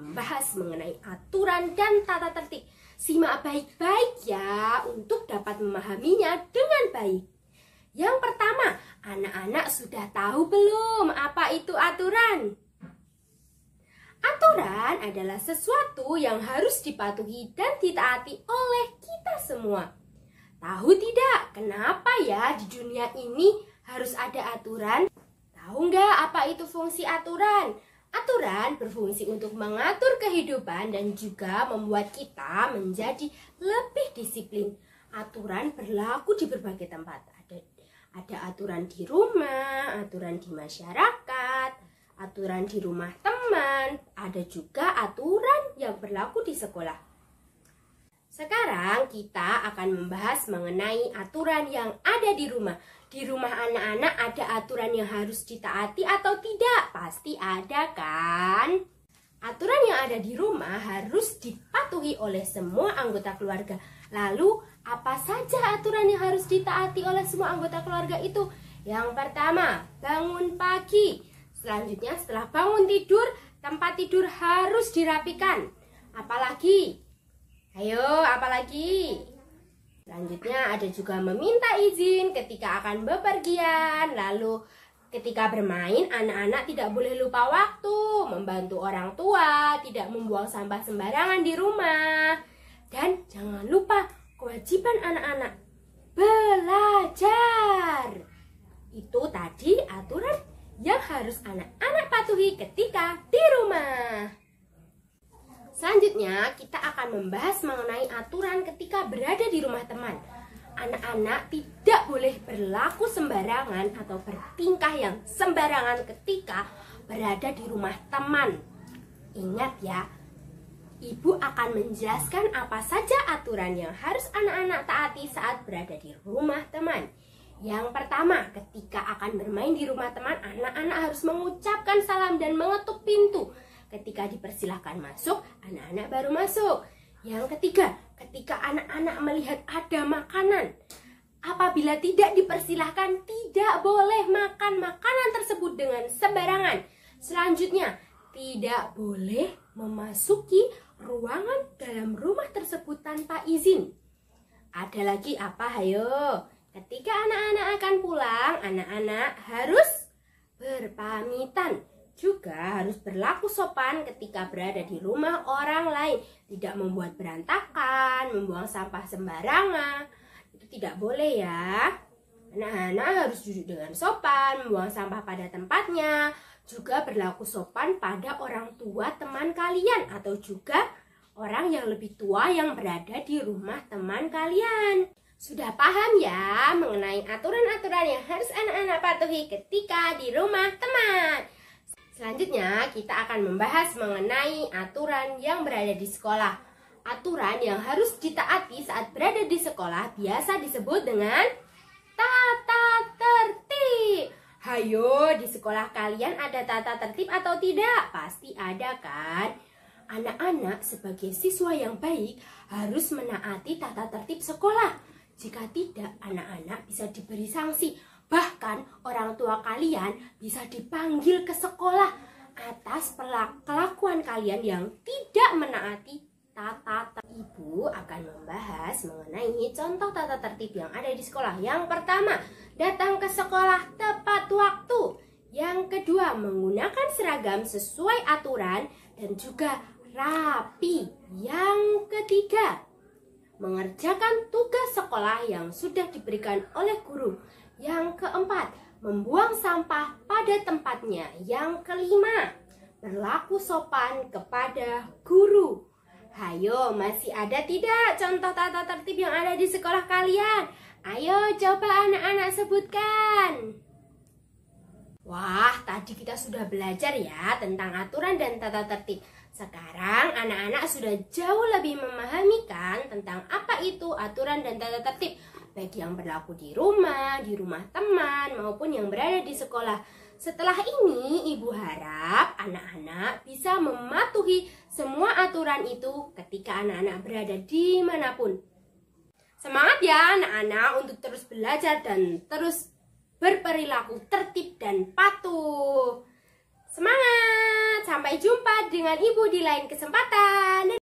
membahas mengenai aturan dan tata tertib. Simak baik-baik ya untuk dapat memahaminya dengan baik. Yang pertama, anak-anak sudah tahu belum apa itu aturan? Aturan adalah sesuatu yang harus dipatuhi dan ditaati oleh kita semua. Tahu tidak kenapa ya di dunia ini harus ada aturan? Tahu nggak apa itu fungsi aturan? Aturan berfungsi untuk mengatur kehidupan dan juga membuat kita menjadi lebih disiplin. Aturan berlaku di berbagai tempat. Ada aturan di rumah, aturan di masyarakat, aturan di rumah teman, ada juga aturan yang berlaku di sekolah. Sekarang kita akan membahas mengenai aturan yang ada di rumah. Di rumah anak-anak ada aturan yang harus ditaati atau tidak? Pasti ada kan? Aturan yang ada di rumah harus dipatuhi oleh semua anggota keluarga. Lalu, apa saja aturan yang harus ditaati oleh semua anggota keluarga itu? Yang pertama, bangun pagi. Selanjutnya, setelah bangun tidur, tempat tidur harus dirapikan. Apalagi? Ayo, apalagi? Selanjutnya ada juga meminta izin ketika akan bepergian. Lalu ketika bermain, anak-anak tidak boleh lupa waktu, membantu orang tua, tidak membuang sampah sembarangan di rumah. Dan jangan lupa kewajiban anak-anak belajar. Itu tadi aturan yang harus anak-anak patuhi ketika di rumah. Selanjutnya, kita akan membahas mengenai aturan ketika berada di rumah teman. Anak-anak tidak boleh berlaku sembarangan atau bertingkah yang sembarangan ketika berada di rumah teman. Ingat ya, ibu akan menjelaskan apa saja aturan yang harus anak-anak taati saat berada di rumah teman. Yang pertama, ketika akan bermain di rumah teman, anak-anak harus mengucapkan salam dan mengetuk pintu. Ketika dipersilahkan masuk, anak-anak baru masuk. Yang ketiga, ketika anak-anak melihat ada makanan, apabila tidak dipersilahkan, tidak boleh makan makanan tersebut dengan sembarangan. Selanjutnya, tidak boleh memasuki ruangan dalam rumah tersebut tanpa izin. Ada lagi apa? Hayo. Ketika anak-anak akan pulang, anak-anak harus berpamitan. Juga harus berlaku sopan ketika berada di rumah orang lain. Tidak membuat berantakan, membuang sampah sembarangan. Itu tidak boleh ya. Anak-anak harus duduk dengan sopan, membuang sampah pada tempatnya. Juga berlaku sopan pada orang tua teman kalian atau juga orang yang lebih tua yang berada di rumah teman kalian. Sudah paham ya mengenai aturan-aturan yang harus anak-anak patuhi ketika di rumah teman. Selanjutnya kita akan membahas mengenai aturan yang berada di sekolah. Aturan yang harus ditaati saat berada di sekolah biasa disebut dengan tata tertib. Hayo, di sekolah kalian ada tata tertib atau tidak? Pasti ada kan? Anak-anak sebagai siswa yang baik harus menaati tata tertib sekolah. Jika tidak, anak-anak bisa diberi sanksi. Bahkan orang tua kalian bisa dipanggil ke sekolah atas kelakuan kalian yang tidak menaati tata tertib. Ibu akan membahas mengenai contoh tata tertib yang ada di sekolah. Yang pertama, datang ke sekolah tepat waktu. Yang kedua, menggunakan seragam sesuai aturan dan juga rapi. Yang ketiga, mengerjakan tugas sekolah yang sudah diberikan oleh guru. Yang keempat, membuang sampah pada tempatnya. Yang kelima, berlaku sopan kepada guru. Hayo, masih ada tidak contoh tata tertib yang ada di sekolah kalian? Ayo coba anak-anak sebutkan. Wah, tadi kita sudah belajar ya tentang aturan dan tata tertib. Sekarang anak-anak sudah jauh lebih memahami kan tentang apa itu aturan dan tata tertib. Baik yang berlaku di rumah teman, maupun yang berada di sekolah. Setelah ini, Ibu harap anak-anak bisa mematuhi semua aturan itu ketika anak-anak berada dimanapun. Semangat ya anak-anak untuk terus belajar dan terus berperilaku tertib dan patuh. Semangat! Sampai Sampai jumpa dengan Ibu di lain kesempatan.